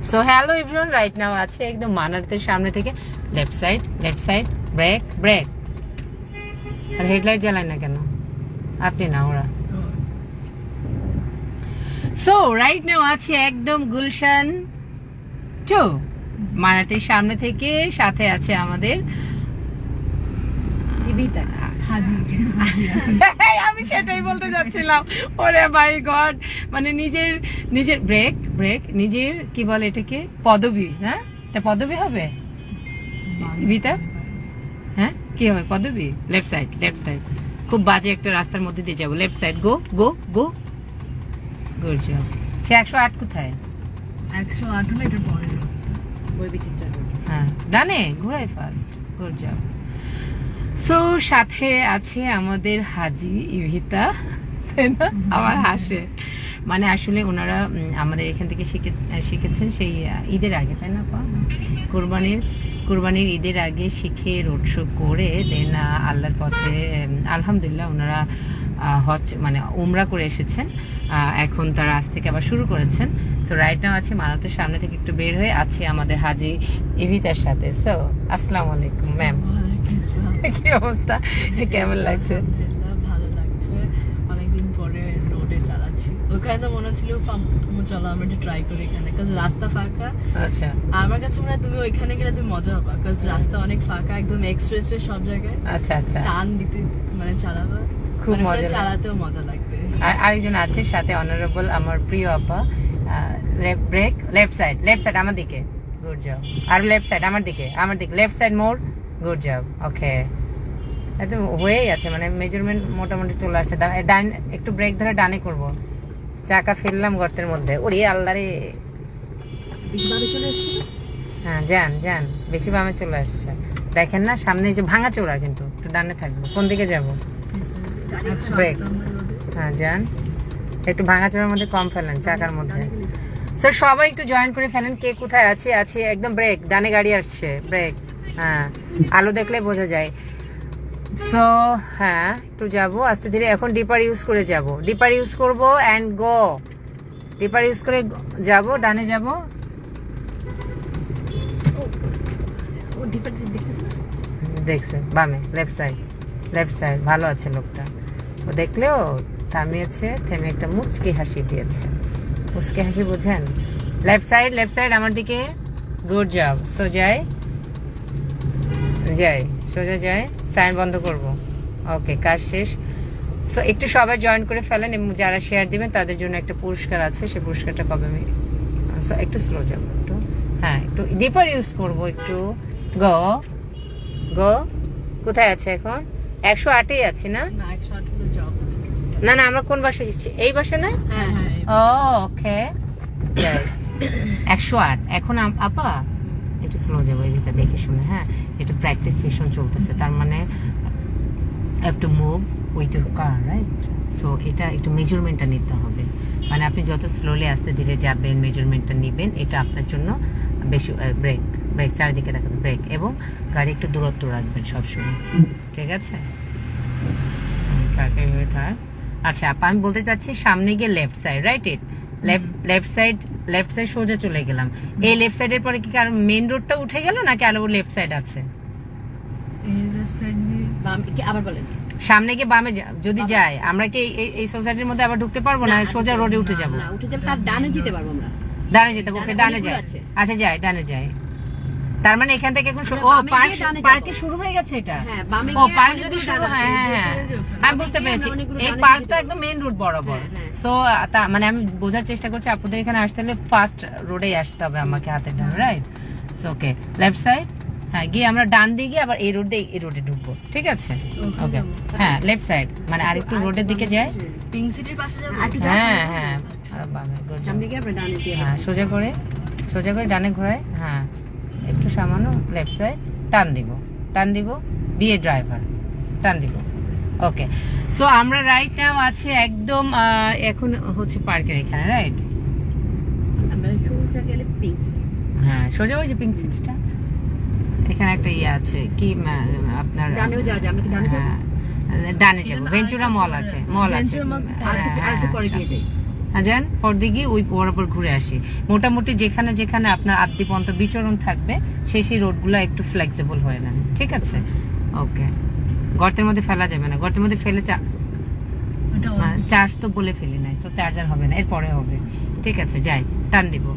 So hello everyone, right now আছে একদম মানারতের সামনে থেকে লেফট সাইড ব্রেক ব্রেক। আর হেডলাইট জ্বালায় না কেন? আপনি না, ওরা। সো রাইট নাও আছে একদম গুলশান টু মানারতের সামনে থেকে, সাথে আছে আমাদের আমি সেটাই বলতে যাচ্ছিলাম। ওরে মাই গড, মানে নিজের ব্রেক নিজের কি বলে এটাকে, পদবী। হ্যাঁ, এটা পদবী হবে বিতা। হ্যাঁ, কি হবে পদবী? Left side. খুব বাজে একটা রাস্তার মধ্যে দিয়ে যাবো। Left side, go go go. Good job. সে 108 কোথায়? 108 হলো এটার পরে। হ্যাঁ, ডানে ঘোরাই ফার্স্ট। Good job. সো সাথে আছে আমাদের হাজি ইভিতা, তাই না? আমার হাসে, মানে আসলে ওনারা আমাদের এখান থেকে শিখেছেন সেই ঈদের আগে, তাই না? কুরবানির ঈদের আগে শিখে রোড শো করে দেন আল্লাহর পথে আলহামদুলিল্লাহ ওনারা হজ মানে উমরা করে এসেছেন। এখন তারা আজ থেকে আবার শুরু করেছেন। সো রাইট নাও আছে মানারতের সামনে থেকে একটু বের হয়ে আছে আমাদের হাজি ইভিতার সাথে। সো আসসালামু আলাইকুম ম্যাম, কি অবস্থা, কেমন লাগছে? ভালো লাগছে, অনেকদিন পরে রোডে চালাচ্ছি। ওখানে তো মনে হচ্ছিল চলো আমরা একটু ট্রাই করি এখানে, কারণ রাস্তা ফাঁকা। আচ্ছা, আমার কাছে মনে হয় তুমি ওইখানে গেলে তুমি মজা হবে, কারণ রাস্তা অনেক ফাঁকা, একদম এক্সপ্রেসওয়ে সব জায়গায়। আচ্ছা, টান দিতে মানে চালাবা, খুব মজা, চালাতেও মজা লাগবে। আর আরেকজন আছে সাথে অনারেবল আমার প্রিয় আপা। ব্রেক লেফট সাইড আমার দিকে, গুড জব। আর লেফট সাইড আমার দিকে লেফট সাইড মোর, গুড জব। ওকে, একদম হয়েই আছে, মানে মেজারমেন্ট মোটামুটি চলে আসছে। ডান একটু ব্রেক ধরে ডানে করব, চাকা ফেললাম গর্তের মধ্যে। ওরে আল্লাহ রে, হ্যাঁ যান, বেশি বামে চলে আসছে। দেখেন না সামনে যে ভাঙা চোরা, কিন্তু একটু ডানে থাকবো। কোন দিকে যাব? ব্রেক, হ্যাঁ যান। একটু ভাঙা চোরার মধ্যে কম ফেলেন চাকার মধ্যে। স্যার সবাই একটু জয়েন করে ফেলেন, কে কোথায় আছে একদম ব্রেক। ডানে গাড়ি আসছে, ব্রেক। হ্যাঁ, আলো দেখলে বোঝা যায়। সো হ্যাঁ, একটু যাবো আস্তে ধীরে। এখন ডিপার ইউজ করে যাব, ডিপার ইউজ করবো অ্যান্ড গো। ডিপার ইউজ করে যাব, ডানে যাব। দেখছে বামে, লেফট সাইড। ভালো আছে লোকটা, ও দেখলেও থামিয়েছে, থেমে একটা মুচকি হাসি দিয়েছে। মুচকি হাসি বুঝেন? লেফট সাইড আমার দিকে, গুড জব। সোজা যায়, সাইন বন্ধ করব। ওকে, কাজ শেষ। সো একটু সবাই জয়েন করে ফেলেন, এবং যারা শেয়ার দিবেন তাদের জন্য একটা পুরস্কার আছে। সেই পুরস্কারটা কবে আমি একটু স্লো যাবো, একটু হ্যাঁ, একটু ডিপার ইউজ করবো। একটু গো। কোথায় আছে এখন? 108-এই আছি না? না আমরা কোন বাসে যাচ্ছি? এই বাসে না? ও ওকে, 108 এখন। আপা একটু স্লো যাবো, এই ভিতরে দেখে শুনে। হ্যাঁ, একটু প্র্যাকটিস সেশন চলতেছে, তার মানে একটু move with your car, right? So এটা একটু মেজারমেন্টটা নিতে হবে, মানে আপনি যত স্লোলি আস্তে ধীরে যাবেন, মেজারমেন্টটা নেবেন, এটা আপনার জন্য বেশি। ব্রেক চারিদিকে দেখাতে, ব্রেক, এবং গাড়ি একটু দূরত্ব রাখবেন সবসময়, ঠিক আছে? আচ্ছা আপা, আমি বলতে চাচ্ছি সামনে গিয়ে left side, right? Left side সোজা চলে গেলাম। এই লেফট সাইডের পরে কি আর মেইন রোডটা উঠে গেল, নাকি আরো লেফট সাইড আছে? আবার বলেন, সামনে গিয়ে বামে যদি যায়, আমরা কি এই সোসাইটির মধ্যে আবার ঢুকতে পারবো না? সোজা রোডে উঠে যাবো? তার ডানে যেতে পারবো আমরা। ডানে যেতে, ওকে ডানে যায়। আচ্ছা যাই, ডানে যাই। তার মানে এখান থেকে এখন পার্কে শুরু হয়ে গেছে এটা। ও পার্ক যদি শুরু, হ্যাঁ আমি বুঝতে পেরেছি। এই পার্ক তো একদম মেইন রোড বরাবর। সো মানে আমি বোঝার চেষ্টা করছি, আপনাদের এখানে আসতে হলে ফার্স্ট রোডে আসতে হবে আমাকে, হাতের ডান, right? So okay, left side, হ্যাঁ, গিয়ে আমরা ডান দিয়ে গিয়ে আবার এই রোডে ঢুকবো, ঠিক আছে? ওকে, হ্যাঁ লেফট সাইড, মানে আরেকটু রোডের দিকে যায়। পিঙ্ক সিটির পাশে যাবো। হ্যাঁ সোজা করে ডানে ঘোরায়। হ্যাঁ, একটু সামান্য লেফট সাইড, টান দিব, বিয়ে ড্রাইভার, টান দিব। ওকে, সো আমরা রাইট নাও আছে একদম এখন হচ্ছে পার্কের এখানে, রাইট? হ্যাঁ, সোজা ওই যে পিঙ্ক সিটিটা, এখানে একটা ইয়ে আছে কি আপনার, ডানে যাবো। ভেঞ্চুরা মল আছে। যান পরদিকে গিয়ে ওই বরাবর ঘুরে আসি। মোটামুটি যেখানে যেখানে আপনার আদ্যিপন্ত বিচরণ থাকবে সেই রোডগুলো একটু ফ্লেক্সিবল হয়ে নেন, ঠিক আছে? ওকে, গর্তের মধ্যে ফেলা যাবে না, গর্তের মধ্যে ফেলে চার্জ তো বলে ফেলি নাই, সো চার্জার হবে না, এরপরে হবে, ঠিক আছে? যাই, টান দিব।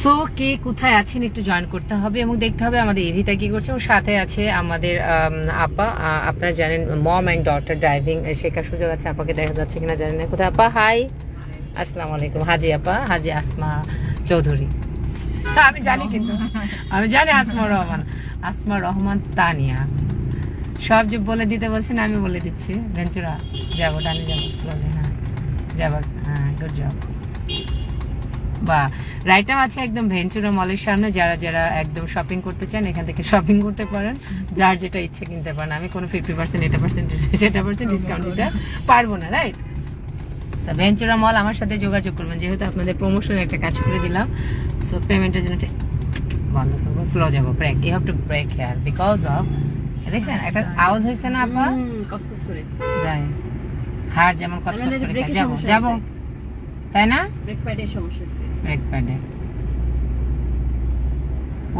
সো কে কোথায় আছেন একটু জয়েন করতে হবে এবং দেখতে হবে আমাদের এভিটা কি করছে। ওর সাথে আছে আমাদের আপা, আপনারা জানেন মম অ্যান্ড ডটার ড্রাইভিং শেখার সুযোগ আছে। আপাকে দেখা যাচ্ছে কিনা জানেন না। কোথায় আপা? হাই, আসসালামু আলাইকুম। হাজি আপা, হাজি আসমা চৌধুরী, আমি জানি, কিন্তু আমি জানি আসমা রহমান তানিয়া সব যে বলে দিতে বলছেন, আমি বলে দিচ্ছি। ভেঞ্চুরা যাবো, ডানে যাবো, স্লোলি, হ্যাঁ যাবো, হ্যাঁ গুড জব। বা রাইটাও আছে একদম ভেঞ্চুরা মলের সামনে। যারা যারা একদম শপিং করতে চান এখান থেকে শপিং করতে পারেন, যার যেটা ইচ্ছে কিনতে পারেন। আমি কোনো 50% এটা পার্সেন্ট ডিসকাউন্ট দিতে পারবো না, রাইট? ভেঞ্চুরা মল আমার সাথে যোগাযোগ করবেন, যেহেতু আপনাদের প্রমোশনের একটা কাজ করে দিলাম। সো পেমেন্টের জন্য বন্ধ করবো, স্লো যাবো, brake, you have to brake here because of, দেখছেন একটা আওয়াজ হয়েছে না আপা? কসকস করে যাই, হাড় যেমন কচকচ করে খায়। যাবো যাবো, তাই না? ব্রেক প্যাডের সমস্যা হচ্ছে, ব্রেক প্যাডে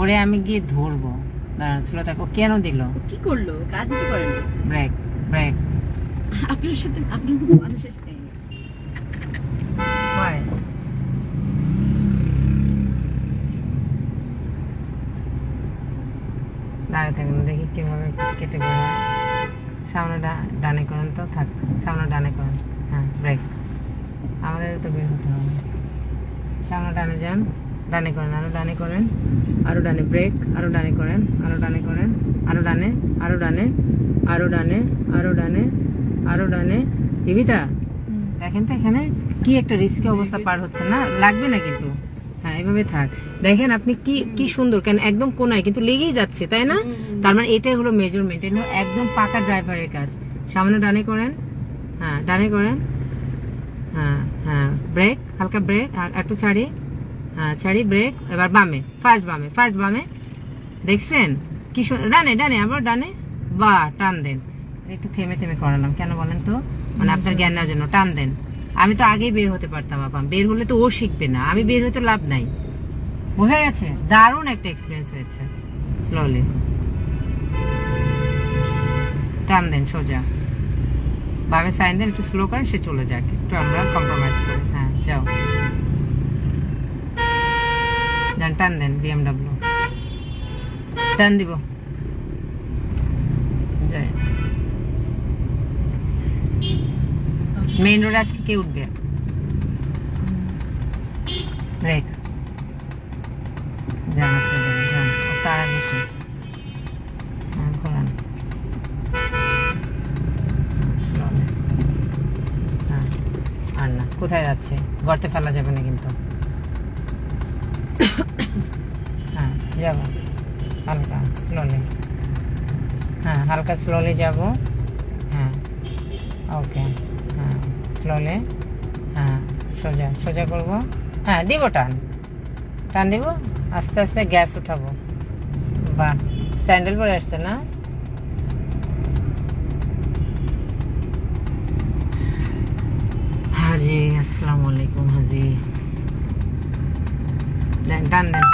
ওরে আমি গিয়ে ধরবো। দাঁড়ান, স্লো থাকো। কেন দিল? কি করলো? কাজ দিতে পারেন ব্রেক ব্রেক আপনার সাথে, আপনার মানুষের সাথে। হয় দাঁড়িয়ে থাকুন, দেখি কিভাবে কেটে বের হয়। সামনে ডানে করেন তো, থাক, সামনে ডানে করেন, হ্যাঁ ব্রেক। আমাদের তো বের হতে হবে। সামনে ডানে যান, ডানে করেন, আরো ডানে করেন, আরো ডানে, ব্রেক, আরো ডানে করেন, আরো ডানে করেন, আরো ডানে, আরো ডানে, আরো ডানে, আরো ডানে, আরো ডানে। এবিটা দেখেন তো এখানে কি একটা রিস্কি অবস্থা পার হচ্ছে না, লাগবে না কিন্তু। হ্যাঁ এভাবে থাক। দেখেন আপনি কি কি সুন্দর, কেন একদম কোনায় কিন্তু লেগেই যাচ্ছে, তাই না? তার মানে এটাই হলো মেজারমেন্ট, এটা হলো একদম পাকা ড্রাইভারের কাজ। সামনে ডানে করেন, হ্যাঁ ডানে করেন, হ্যাঁ হ্যাঁ ব্রেক, হালকা ব্রেক, আর একটু ছাড়ি, হ্যাঁ ছাড়ি, ব্রেক। এবার বামে, ফার্স্ট বামে, দেখছেন কি ডানে ডানে, আবার ডানে, বা টান দেন। একটু থেমে থেমে করালাম কেন বলেন তো, মানে আপনার জ্ঞানের জন্য। টান দেন। আমি তো আগেই বের হতে পারতাম, আপা বের হলে তো ও শিখবে না, আমি বের হতে লাভ নাই। বোঝা গেছে? দারুণ একটা এক্সপিরিয়েন্স হয়েছে। স্লোলি টান দেন, সোজা বামে সাইন দেন, একটু স্লো করেন, সে চলে যাক, একটু আমরা কম্প্রোমাইজ করি। হ্যাঁ যাও, যান, টান দেন, BMW টান দিব, যাই। মেইন রোড আজকে কে উঠবে? ব্রেক, যান আস্তে যান, যান, ও তারা বেশি, হ্যাঁ ঘোরান, হ্যাঁ আর না। কোথায় যাচ্ছে? গর্তে ফেলা যাবে না কিন্তু। হ্যাঁ যাবো হালকা স্লোলি, হ্যাঁ হালকা স্লোলি যাব, হ্যাঁ ওকে, হ্যাঁ স্লোলি, হ্যাঁ সোজা সোজা করবো, হ্যাঁ দিব টান, টান দিব, আস্তে আস্তে গ্যাস উঠাবো। বাহ, স্যান্ডেল পরে আসছে না? হাজি আসসালামু আলাইকুম। হাজি দেন, টান দেন,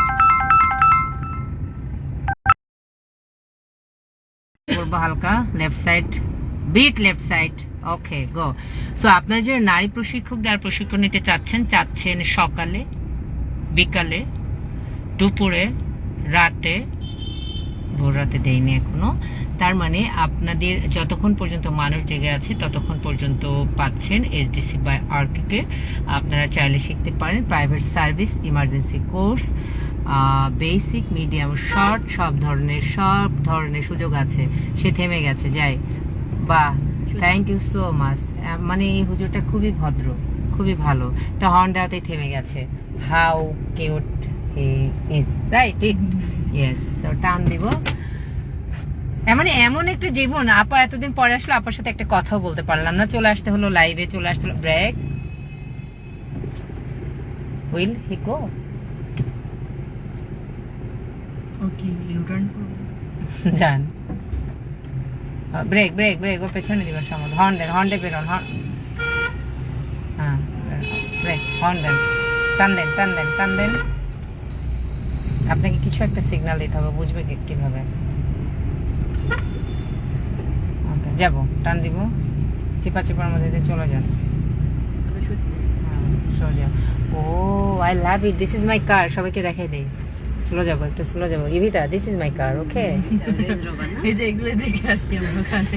করবো হালকা left side, bit left side, okay go. So আপনার যে নারী প্রশিক্ষক যারা প্রশিক্ষণ নিতে চাচ্ছেন সকালে, বিকালে, দুপুরে, রাতে, ভোর রাতে দেয়নি এখনো, তার মানে আপনাদের যতক্ষণ পর্যন্ত মানুষ জেগে আছে ততক্ষণ পর্যন্ত পাচ্ছেন SDC বাই আর্কিকে। আপনারা চাইলে শিখতে পারেন private service, emergency course, basic, medium, short, সব ধরনের সুযোগ আছে। সে থেমে গেছে, যাই। বাহ, থ্যাংক ইউ সো মাচ। মানে এই হুজুরটা খুবই ভদ্র, খুবই ভালো। এটা হর্ন দেওয়াতেই থেমে গেছে। How cute he is, right it, yes. So টান দিব। মানে এমন একটা জীবন, আপা এতদিন পরে আসলো, আপার সাথে একটা কথাও বলতে পারলাম না। চলে আসতে হলো লাইভে, চলে আসতে হলো। Brake, will he go? Okay, U-turn করব, যান। ব্রেক ব্রেক ব্রেক, ও পেছনে দিবার সময় হর্ন দেন, হর্ন দে বেরোন, হর্ন, হ্যাঁ ব্রেক হর্ন দেন, টান দেন টান দেন টান দেন। আপনাকে কিছু একটা সিগন্যাল দিতে হবে, বুঝবে কিভাবে। ওকে যাবো, টান দিব, চিপা চিপার মধ্যে দিয়ে চলে যান। সোজা। ও I love it, this is my car. সবাইকে দেখাই দেই। স্লো যাবো, একটু স্লো যাবো। ইভিতা, দিস ইজ মাই কার। ওকে এই যে এগুলো দেখে আসছি আমরা ওখানে।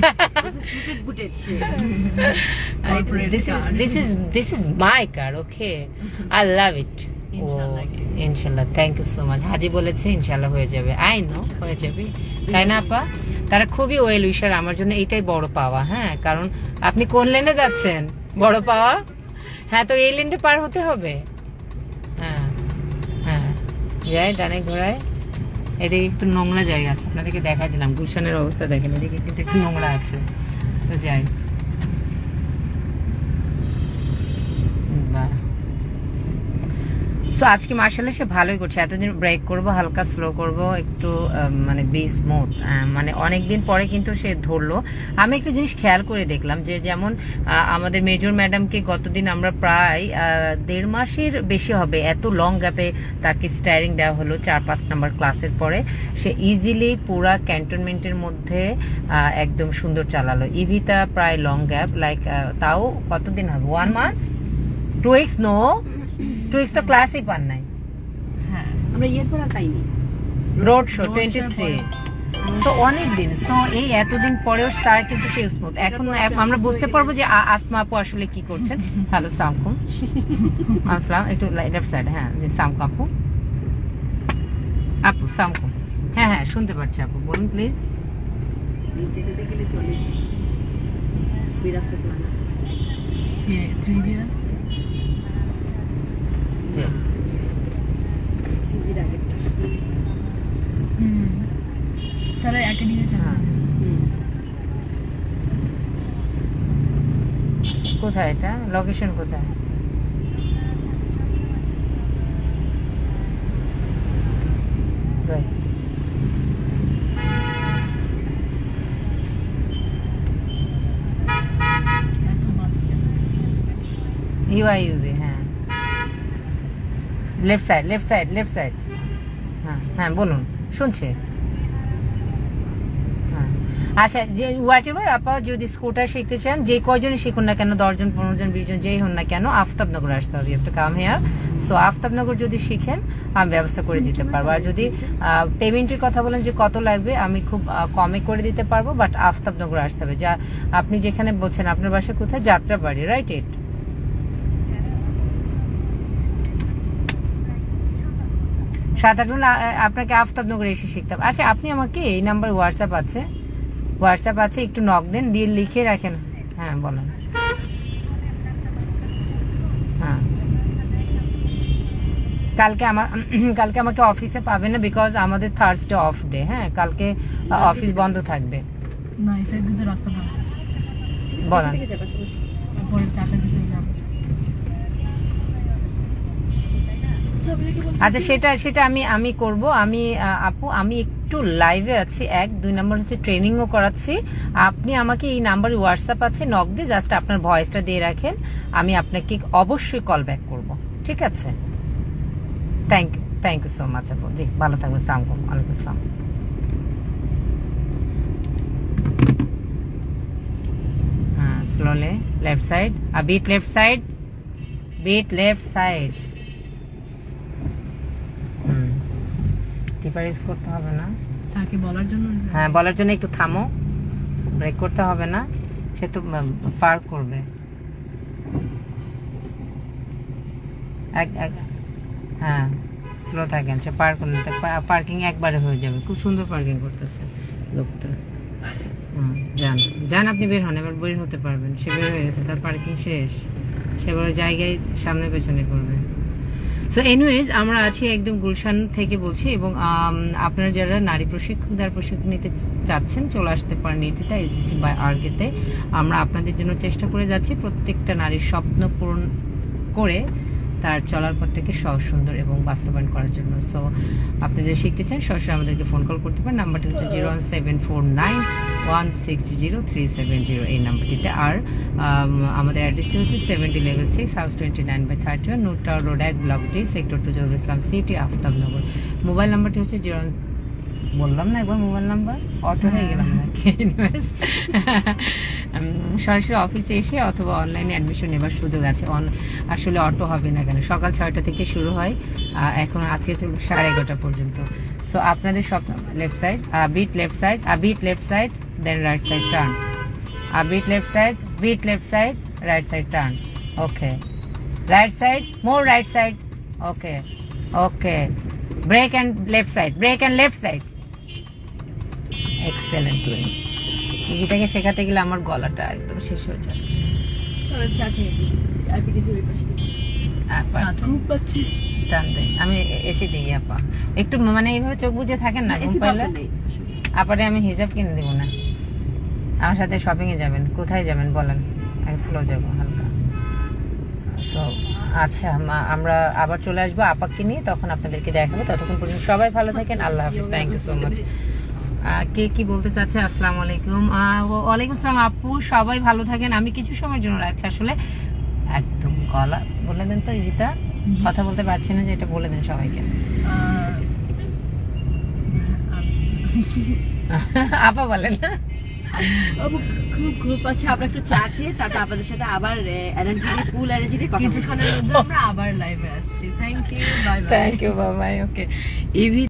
this is my car. Okay, I love it. ইনশাআল্লাহ। ইনশাল্লাহ, থ্যাংক ইউ সো মাচ। হাজি বলেছে ইনশাল্লাহ হয়ে যাবে। আই নো হয়ে যাবে, তাই না আপা? তারা খুবই ওয়েল উইশার। আমার জন্য এইটাই বড় পাওয়া। হ্যাঁ, কারণ আপনি কোন লেনে যাচ্ছেন? বড় পাওয়া। হ্যাঁ, তো এই লেনটা পার হতে হবে। হ্যাঁ হ্যাঁ, যাই ডানে ঘোরায়। এদিকে একটু নোংরা জায়গা আছে, আপনাদেরকে দেখা দিলাম। গুলশানের অবস্থা দেখেন, এদিকে কিন্তু একটু নোংরা আছে। তো যাই, বাহ। সো আজকে মার্শাল সে ভালোই করছে। এতদিন ব্রেক করব, হালকা স্লো করব, একটু মানে বি স্মুথ। মানে অনেকদিন পরে কিন্তু সে ধরলো। আমি একটা জিনিস খেয়াল করে দেখলাম যে যেমন আমাদের মেজর ম্যাডামকে গতদিন আমরা প্রায় 1.5 মাসের বেশি হবে, এত লং গ্যাপে তাকে স্টায়ারিং দেওয়া হলো 4-5 নম্বর ক্লাসের পরে। সে ইজিলি পুরা ক্যান্টনমেন্টের মধ্যে একদম সুন্দর চালালো। ইভিতা প্রায় লং গ্যাপ, লাইক তাও কতদিন হবে, 1 মান্থ 2 weeks। নো, 2 weeks তো ক্লাসই পান নাই। হ্যাঁ, আমরা ইয়ের পর আর পাইনি। Road show Road show 23। তো অনেক দিন, সো এই এতদিন পরেও তার কিন্তু সে স্মুথ। এখন আমরা বুঝতে পারবো যে আসমা আপু আসলে কি করছেন। হ্যালো সামকুম, আসসালাম। একটু লেফট সাইড। হ্যাঁ জি, সামকুম আপু, আপু সামকুম। হ্যাঁ হ্যাঁ, শুনতে পাচ্ছি আপু, বলুন প্লিজ। নিতে যেতে গেলে চলে বিরাসত লাগা। 3G রাস্তা। জি সিজির আগেরটা। তারা একাডেমি চালা। কোথায় এটা, লোকেশন কোথায়? Right. এত বাস কেন? ইউআইইউবি, হ্যাঁ left side left side left side. হ্যাঁ হ্যাঁ বলুন, শুনছে। হ্যাঁ আচ্ছা, যে হোয়াট এভার আপা যদি স্কুটার শিখতে চান, যে কয়জনই শিখুন না কেন, 10 জন 15 জন 20 জন যেই হন না কেন, আফতাবনগর আসতে হবে। একটা কাম হেয়ার। সো আফতাবনগর যদি শিখেন আমি ব্যবস্থা করে দিতে পারবো। আর যদি পেমেন্টের কথা বলেন যে কত লাগবে, আমি খুব কমে করে দিতে পারবো, বাট আফতাবনগর আসতে হবে। যা আপনি যেখানে বলছেন, আপনার বাসা কোথায়? যাত্রাবাড়ি, রাইট? ইট 7-8 জন আপনাকে আফতাবনগরে এসে শিখতে হবে। আচ্ছা, আপনি আমাকে এই নাম্বার হোয়াটসঅ্যাপ আছে, একটু নক দেন, দিয়ে লিখে রাখেন। হ্যাঁ বলেন। হ্যাঁ, কালকে আমাকে অফিসে পাবে না, বিকজ আমাদের থার্সডে অফ ডে। হ্যাঁ, কালকে অফিস বন্ধ থাকবে। না, এই সাইড দিয়ে তো রাস্তা ভালো। বলেন। থেকে যাবা সমস্যা। পরে চাপের দিকে যাবো। আচ্ছা, সেটা আমি করব। আমি আপু, আমি একটু লাইভে আছি। 1-2 নাম্বার হচ্ছে ট্রেনিংও করাচ্ছি। আপনি আমাকে এই নাম্বারে হোয়াটসঅ্যাপ আছে, নক দিয়ে জাস্ট আপনার ভয়েসটা দিয়ে রাখেন, আমি আপনাকে অবশ্যই কল ব্যাক করব। ঠিক আছে? থ্যাংক ইউ সো মাচ আপু। জি, ভালো থাকবেন। আসসালামু আলাইকুম। ওয়ালাইকুম আসসালাম। হ্যাঁ, slowly left side, bit left side, bit left side. Tipper use করতে হবে না। তাকে বলার জন্য। হ্যাঁ, বলার জন্য একটু থামো, ব্রেক করতে হবে না, সে তো পার করবে। হ্যাঁ, স্লো থাকেন, সে পার করলে পার্কিং একবারে হয়ে যাবে। খুব সুন্দর পার্কিং করতেছে লোকটা। যান আপনি বের হন, এবার বের হতে পারবেন। সে বের হয়ে গেছে, তার পার্কিং শেষ। সে বড় জায়গায় সামনে পেছনে করবে। সো এনিওয়েজ, আমরা আছি একদম গুলশান থেকে বলছি, এবং আপনারা যারা নারী প্রশিক্ষণ নিতে চাচ্ছেন, চলে আসতে পারেন নির্দিতা এসডিসি বাই আরগেতে। আমরা আপনাদের জন্য চেষ্টা করে যাচ্ছি প্রত্যেকটা নারীর স্বপ্ন পূরণ করে তার চলার পথ থেকে সহজ সুন্দর এবং বাস্তবায়ন করার জন্য। সো আপনি যদি শিখতে চান সরাসরি আমাদেরকে ফোন কল করতে পারেন। নাম্বারটি হচ্ছে 01749160370 এই নাম্বারটিতে। আর আমাদের অ্যাড্রেসটি হচ্ছে 70 লেভেল 6 হাউস 29/31 নুট tower road 1 block D sector 2 Zahurul Islam city Aftabnagar. Mobile নাম্বারটি হচ্ছে বললাম না একবার মোবাইল নাম্বার, অটো হয়ে গেলাম নাকি? সরাসরি অফিসে এসে অথবা অনলাইনে অ্যাডমিশন নেবার সুযোগ আছে। আসলে অটো হবে না কেন, সকাল 6টা থেকে শুরু হয়, এখন আজকে চলবে 11:30 পর্যন্ত। সো আপনাদের সব left side, bit left side, bit left side, then right side turn, bit left side, bit left side, right side turn. Okay, right side, more right side. Okay okay, brake and left side, brake and left side. Excellent doing. টিভিটাকে শেখাতে গেলে আমার গলাটা একদম শেষ হয়ে যায়। চা খেয়ে আরপিটিসি ওই পাশ থেকে খুব পাচ্ছি টান দেয়, আমি এসি দিই আপা। একটু মানে এইভাবে চোখ বুজে থাকেন না, ঘুম এসি পাইলে। দরকার নেই আপারে আমি হিজাব কিনে দিব না। আমার সাথে শপিং এ যাবেন, কোথায় যাবেন বলেন? আমি স্লো যাবো হালকা। সো আচ্ছা, আমরা আবার চলে আসবো আপাকে নিয়ে, তখন আপনাদেরকে দেখাবো। ততক্ষণ পর্যন্ত সবাই ভালো থাকেন, আল্লাহ হাফিজ। Thank you so much. কে কি বলতে চাচ্ছে? আসসালামু আলাইকুম। ওয়ালাইকুম আসসালাম আপু, সবাই ভালো থাকেন। আমি কিছু সময়ের জন্য রাখছি, আসলে একদম গলা বলে দেন তো ইভিতা, কথা বলতে পারছি না যে, এটা বলে দেন সবাইকে। আপা বলেন না। খুব খুব পাচ্ছি। আমরা একটু চা খেয়ে তারপর আপনাদের সাথে আবার এনার্জি ফুল এনার্জি দিয়ে কথা বলবো। কিছুক্ষণের মধ্যে আমরা আবার লাইভে আসছি। Thank you, bye bye. Thank you, Babai. Okay, EV